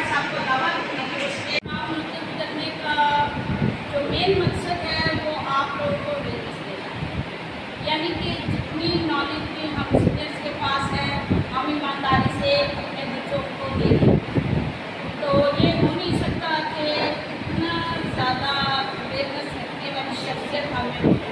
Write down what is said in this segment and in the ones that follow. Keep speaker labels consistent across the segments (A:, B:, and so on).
A: صاحب کو دعوت کہ اس کے کرنے کا جو مین مقصد ہے وہ آپ لوگوں کو اویئرنیس دینا ہے، یعنی کہ جتنی نالج بھی ہم سینئرس کے پاس ہے ہم ایمانداری سے اپنے بچوں کو دے دیں، تو یہ ہو نہیں سکتا کہ اتنا زیادہ اویئرنیس رکھنے والی شخصیت ہمیں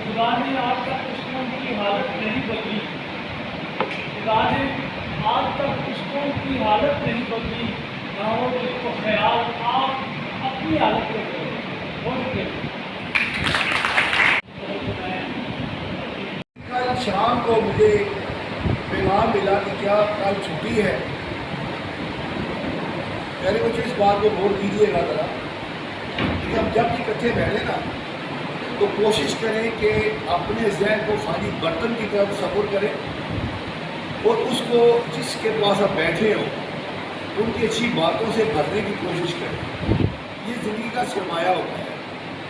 B: خدا نے آج تک اس قوم کی حالت نہیں بدلی، خدا نے آج تک اس قوم کی حالت نہیں بدلی، نہ ہو جس کو خیال آپ اپنی حالت میں کریں۔
C: کل شام کو مجھے پیغام ملا کہ کیا کل چھٹی ہے؟ میرے بچے اس بات کو غور کیجیے گا ذرا کہ ہم جب بھی اکٹھے بیٹھیں نا تو کوشش کریں کہ اپنے ذہن کو خالی برتن کی طرف تصور کریں اور اس کو جس کے پاس آپ بیٹھے ہو ان کی اچھی باتوں سے بھرنے کی کوشش کریں۔ یہ زندگی کا سرمایہ ہوتا ہے،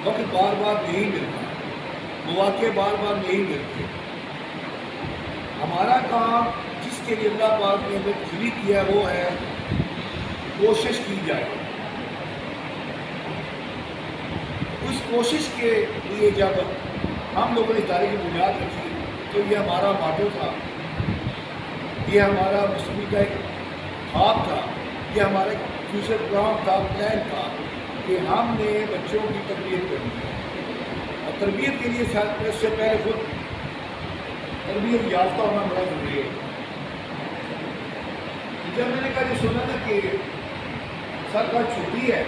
C: وقت بار بار نہیں ملتا، مواقع بار بار نہیں ملتے۔ ہمارا کام جس کے لیے اللہ پاک نے ہمیں تخلیق کیا وہ ہے کوشش کی جائے۔ اس کوشش کے لیے جب ہم لوگوں نے ادارے کی بنیاد رکھی تو یہ ہمارا ماٹو تھا، یہ ہمارا مستقبل کا ایک خواب تھا، یہ ہمارا ایک فیوچر پلان تھا، پلان تھا کہ ہم نے بچوں کی تربیت کرنی ہے، اور تربیت کے لیے اس سے پہلے خود تربیت یافتہ ہونا بڑا ضروری ہے۔ جب میں نے کہا جو سنا نا کہ سر کل چھٹی ہے،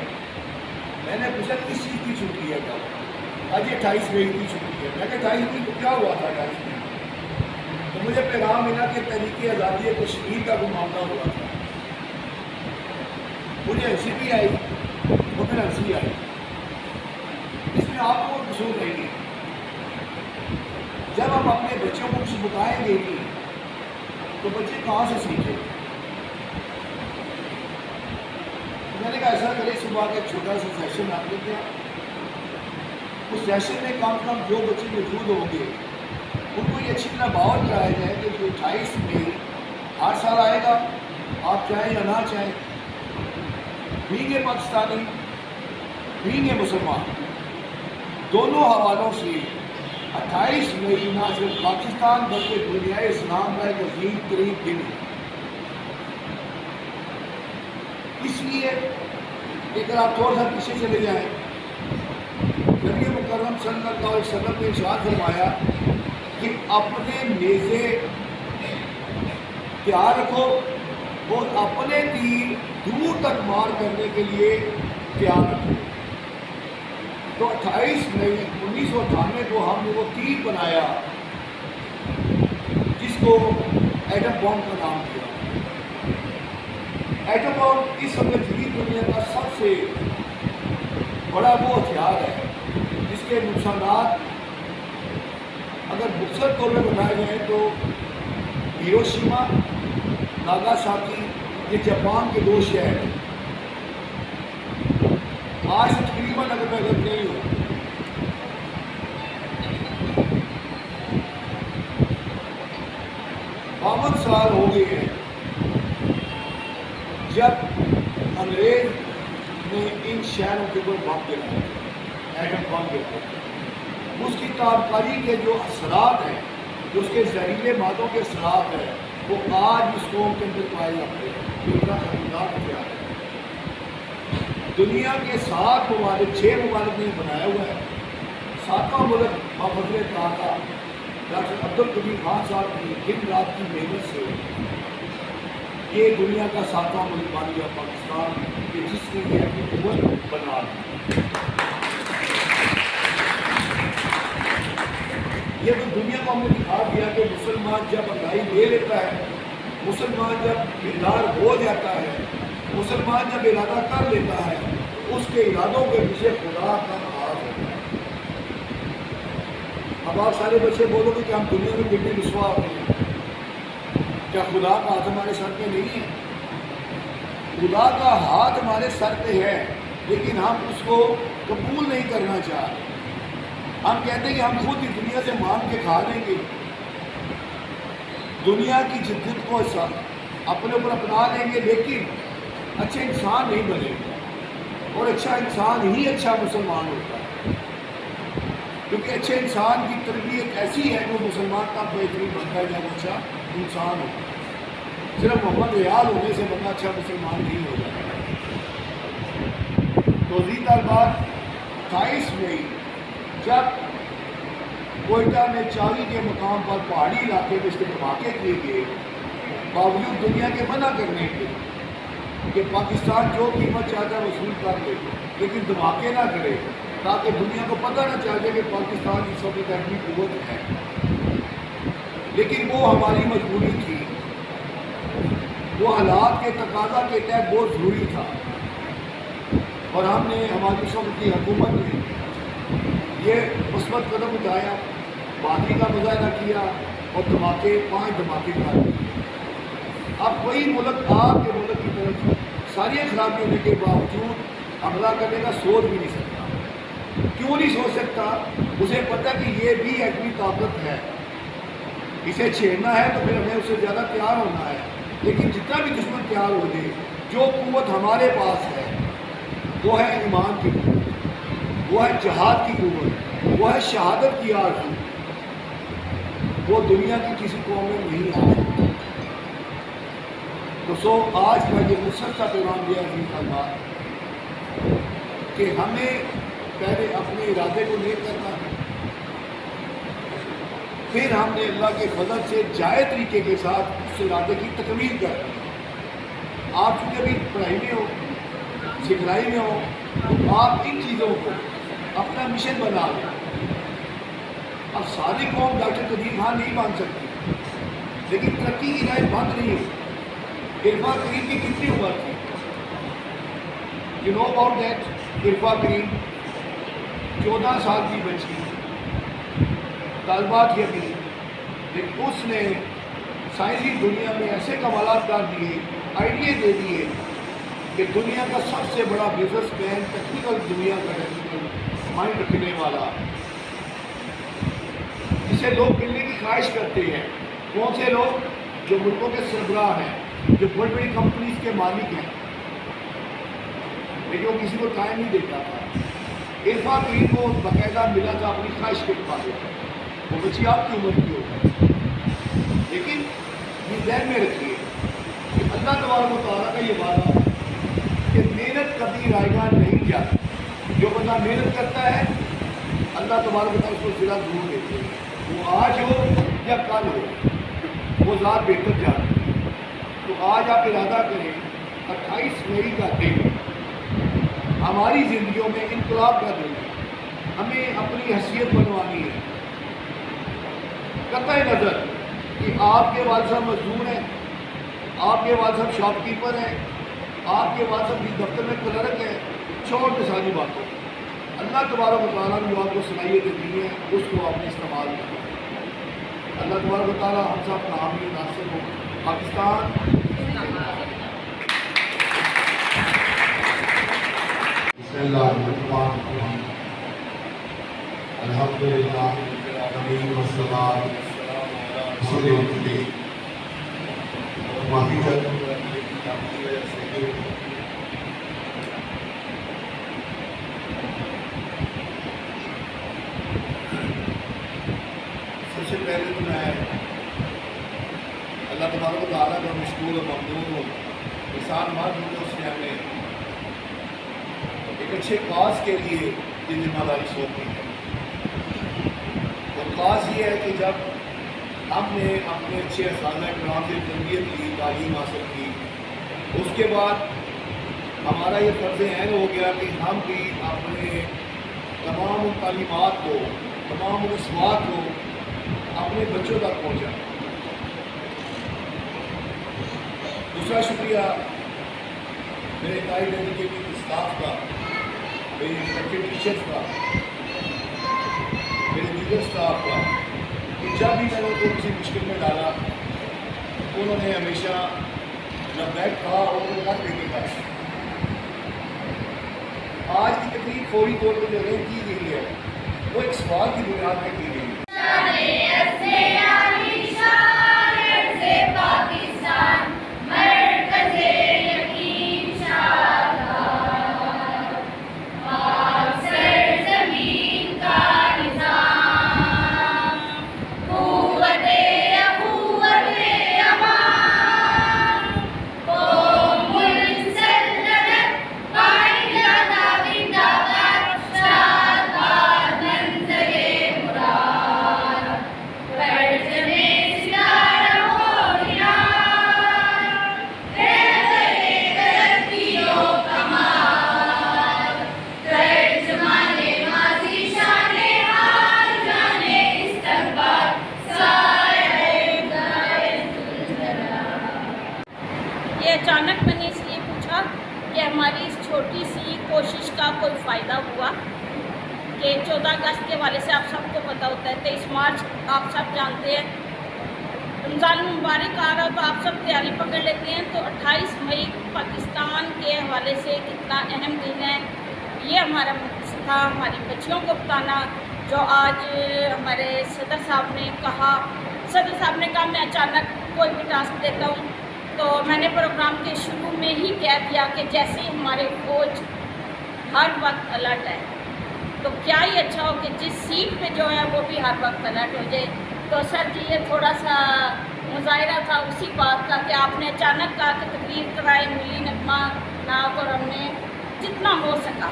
C: میں نے پوچھا کس چیز کی چھٹی ہے؟ کل آج 28 مئی کی چھٹی ہے۔ میں کہ 28 مئی کو کیا ہوا تھا 28 مئی؟ تو مجھے پیغام ملا کہ تحریک آزادی کشمیر کا کوئی معاملہ ہوا تھا۔ مجھے ہنسی بھی آئی اور پھر ہنسی آئی، اس میں آپ کو قصور نہیں ہے۔ جب ہم اپنے بچوں کو کچھ بتائیں گے نہیں تو بچے کہاں سے سیکھیں؟ میں نے کہا ایسا کرے صبح کا ایک چھوٹا سا سیشن آپ لیتے ہیں، اس سیشن میں کم سے کم جو بچے موجود ہوں گے ان کو یہ اچھی طرح باور کرایا جائے کہ جو 28 مئی ہر سال آئے گا، آپ چاہیں یا نہ چاہیں، بھینگے پاکستانی بھینگے مسلمان، دونوں حوالوں سے 28 مئی نہ صرف پاکستان بلکہ دنیا اسلام کا ایک عظیم ترین دن ہے۔ اس لیے اگر آپ تھوڑا سا پیچھے چلے جائیں، نبی مکرم صلی اللہ علیہ وسلم نے ارشاد فرمایا کہ اپنے نیزے تیار رکھو اور اپنے تیر دور تک مار کرنے کے لیے تیار رکھو۔ تو 28 مئی 1998 کو ہم نے وہ تیر بنایا جس کو ایٹم بم کا نام دیا۔ ایٹم بم اس وقت جدید دنیا کا سب سے بڑا وہ ہتھیار ہے جس کے نقصانات اگر مختصر طور پہ بتائے جائیں تو ہیروشیما، ناگاساکی، یہ جاپان کے 2 شہر ہیں۔ آج سے تقریباً اگر میں غلط نہیں ہوں 52 سال ہو گئے ہیں جب انگریز نے ان شہروں کے اوپر بم گرایا، ایٹم بم گرایا۔ اس کی کارکاری کے جو اثرات ہیں، جو اس کے زہریلے مادوں کے اثرات ہیں، وہ آج اس قوم کے اندر پائے جاتے ہیں۔ یہ اتنا خطرناک ہتھیار ہے۔ دنیا کے 7 ممالک 6 ممالک نے بنایا ہوا ہے۔ 7واں ملک بفضل تعالیٰ ڈاکٹر عبدالقدیر خان صاحب کی دن رات کی محنت سے یہ دنیا کا 7واں ملک بن گیا پاکستان، کہ جس نے یہ اپنی قوت بنا لی۔ یہ تو دنیا کو ہم نے دکھا دیا کہ مسلمان جب انگائی لے لیتا ہے، مسلمان جب بیدار ہو جاتا ہے، مسلمان جب ارادہ کر لیتا ہے، اس کے ارادوں کے پیچھے خدا کا ہاتھ ہوتا ہے۔ اب آپ سارے بچے بولو گے کہ ہم دنیا میں کتنے رسوا ہوتے ہیں، کیا خدا کا ہاتھ ہمارے سر پہ نہیں ہے؟ خدا کا ہاتھ ہمارے سر پہ ہے، لیکن ہم اس کو قبول نہیں کرنا چاہتے۔ ہم کہتے ہیں کہ ہم خود ہی دنیا سے مانگ کے کھا لیں گے، دنیا کی جدت کو اپنے اوپر اپنا لیں گے، لیکن اچھے انسان نہیں بنے گا۔ اور اچھا انسان ہی اچھا مسلمان ہوتا ہے، کیونکہ اچھے انسان کی تربیت ایسی ہے جو مسلمان کا بہترین بنتا ہے جب اچھا انسان ہوتا ہے۔ صرف محمد ریاض ہونے سے بندہ اچھا مسلمان نہیں ہو جاتا۔ توضیح طالبات 28 مئی جب کوئٹہ میں چالی کے مقام پر پہاڑی علاقے میں اس کے دھماکے کیے گئے، باوجود دنیا کے منع کرنے کے کہ پاکستان جو قیمت چاہتا ہے وصول کر لے، لیکن دھماکے نہ کرے تاکہ دنیا کو پتہ نہ چل جائے کہ پاکستان اس وقت ایٹمی قوت ہے، لیکن وہ ہماری مجبوری تھی، وہ حالات کے تقاضا کے تحت بہت ضروری تھا، اور ہم نے ہماری اس وقت کی حکومت نے یہ مثبت قدم اٹھایا، بادی کا مظاہرہ کیا اور 5 دھماکے کر دیے۔ اب وہی ملک آپ کے ملک کی طرف ساری خرابی ہونے کے باوجود حملہ کرنے کا سوچ بھی نہیں سکتا۔ کیوں نہیں سوچ سکتا؟ اسے پتہ کہ یہ بھی ایٹمی طاقت ہے، اسے چھیڑنا ہے تو پھر ہمیں اس سے زیادہ تیار ہونا ہے، لیکن جتنا بھی دشمن تیار ہو جائے، جو قوت ہمارے پاس ہے وہ ہے ایمان کی قوت، وہ ہے جہاد کی قوت، وہ ہے شہادت کی آرزو، وہ دنیا کی کسی قوم میں نہیں آ سکتا۔ تو آج کا یہ نصرت کا پیغام دیا عزیز طالبات کہ ہمیں پہلے اپنے ارادے کو نیک کرنا ہے، پھر ہم نے اللہ کے فضل سے جائز طریقے کے ساتھ اس ارادے کی تکمیل کرنی ہے۔ آپ چونکہ ابھی پڑھائی میں ہو، سکھلائی میں ہو، تو آپ ان چیزوں کو اپنا مشن بنا لیں۔ اب ساری قوم ڈاکٹر قدیر خان نہیں بن سکتی، لیکن ترقی کی راہ بند نہیں ہوئی۔ عرفان کریم کی کتنی عمر تھی؟ You know about that? Irfan Karim 14 سال کی بچی، طالبات کی ابھی، لیکن اس نے سائنسی دنیا میں ایسے کمالات کر دیے، آئیڈیا دے دیے کہ دنیا کا سب سے بڑا بزنس مین، ٹیکنیکل دنیا کا ٹیکنیکل مائنڈ رکھنے والا، جسے لوگ ملنے کی خواہش کرتے ہیں۔ کون سے لوگ؟ جو ملکوں کے سربراہ ہیں، جو بڑی بڑی کمپنیز کے مالک ہیں، لیکن وہ کسی کو ٹائم نہیں دیتا تھا۔ عرفان کریم کو باقاعدہ ملا تھا اپنی خواہش کے مطابق، وہ بچی آپ کی عمر کی ہوگی، لیکن یہ ذہن میں رکھیے کہ اللہ تبارک و تعالیٰ کا یہ وعدہ کہ محنت کبھی رائیگاں نہیں جاتی۔ جو بندہ محنت کرتا ہے اللہ تبارک و تعالیٰ اس کو صلہ ضرور دیتے ہیں، وہ آج ہو یا کل ہو، وہ ذات بہتر جانتی ہے۔ تو آج آپ ارادہ کریں 28 مئی کا دن ہماری زندگیوں میں انقلاب کا دن ہے، ہمیں اپنی حیثیت بنوانی ہے۔ قطع نظر کہ آپ کے والد صاحب مزدور ہیں، آپ کے والد صاحب شاپ کیپر ہیں، آپ کے والد صاحب بھی دفتر میں کلرک ہیں، چھوڑ کے ساری باتوں، اللہ تبارک و تعالیٰ نے جو آپ کو صلاحیتیں دی ہیں اس کو آپ نے استعمال کیا۔ اللہ تبارک و تعالیٰ ہم سب کا حامی ناصر ہو۔ پاکستان
D: بسم اللہ الرحمن الرحیم، الحمدللہ والصلاۃ والسلام
C: سب سے پہلے تو میں اللہ تبارک و تعالیٰ کا مشکور و ممنون ہوں، احسان مند ہوں کہ اس نے ہمیں ایک اچھے کاز کے لیے یہ ذمہ داری سونپی ہے۔ اور کاز یہ ہے کہ جب ہم نے اپنے اچھے اساتذہ کرام سے تربیت لی، تعلیم حاصل کی، اس کے بعد ہمارا یہ فرض عین ہو گیا کہ ہم بھی اپنے تمام تعلیمات کو، تمام رسومات کو اپنے بچوں تک پہنچا. دوسرا شکریہ میرے قائد ایجوکیٹنگ اسٹاف کا, میری ریسپیکٹڈ ٹیچرس کا, میرے دیگر اسٹاف کا, کہ جب بھی میں نے ان کو کسی مشکل میں ڈالا انہوں نے ہمیشہ لبیک کہا اور وہ کر دینے کا. آج کی تقریب فوری طور پہ جو ارینج کی گئی ہے وہ ایک سوال کی بنیاد پہ کی گئی ہے.
A: اچانک میں نے اس لیے پوچھا کہ ہماری اس چھوٹی سی کوشش کا کوئی فائدہ ہوا کہ 14 اگست کے حوالے سے آپ سب کو پتہ ہوتا ہے, 23 مارچ آپ سب جانتے ہیں, رمضان مبارک آ رہا تو آپ سب تیاری پکڑ لیتے ہیں. تو 28 مئی پاکستان کے حوالے سے کتنا اہم دن ہے یہ ہمارا مقصد تھا, ہماری بچیوں کو بتانا. جو آج ہمارے صدر صاحب نے کہا میں اچانک کوئی بھی ٹاسک دیتا ہوں تو میں نے پروگرام کے شروع میں ہی کہہ دیا کہ جیسے ہمارے فوج ہر وقت الرٹ ہے تو کیا ہی اچھا ہو کہ جس سیٹ پہ جو ہے وہ بھی ہر وقت الرٹ ہو جائے. تو سر جی یہ تھوڑا سا مظاہرہ تھا اسی بات کا کہ آپ نے اچانک کہا کہ تقریر کرائے, ملی نغمہ ناک, اور ہم نے جتنا ہو سکا.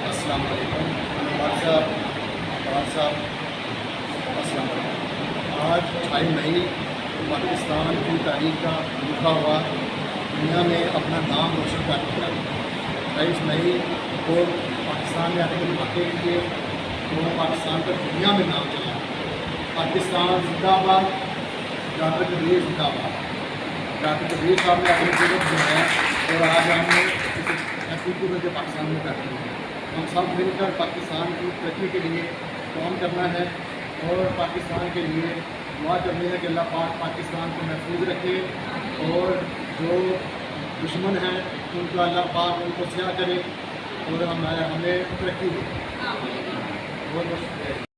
E: السلام علیکم. صاحب السلام علیکم. آج 28 مئی پاکستان کی تاریخ کا لکھا ہوا دنیا میں اپنا نام روشن کر دیا. 28 مئی کو پاکستان میں آنے کے موقع لیے تو پاکستان کا دنیا میں نام چلا. پاکستان زندہ آباد, ڈاکٹر کبیر زندہ آباد. ڈاکٹر کبیر صاحب نے اپنی ضرورت بنایا اور آج ہم نے حقیقی وجہ پاکستان میں کرتے ہیں. ہم سب مل کر پاکستان کی ترقی کے لیے کام کرنا ہے اور پاکستان کے لیے دعا کرنی ہے کہ اللہ پاک پاکستان کو محفوظ رکھے اور جو دشمن ہیں ان کو اللہ پاک ان کو سیاہ کرے اور ہمیں ترقی دے. بہت بہت شکریہ.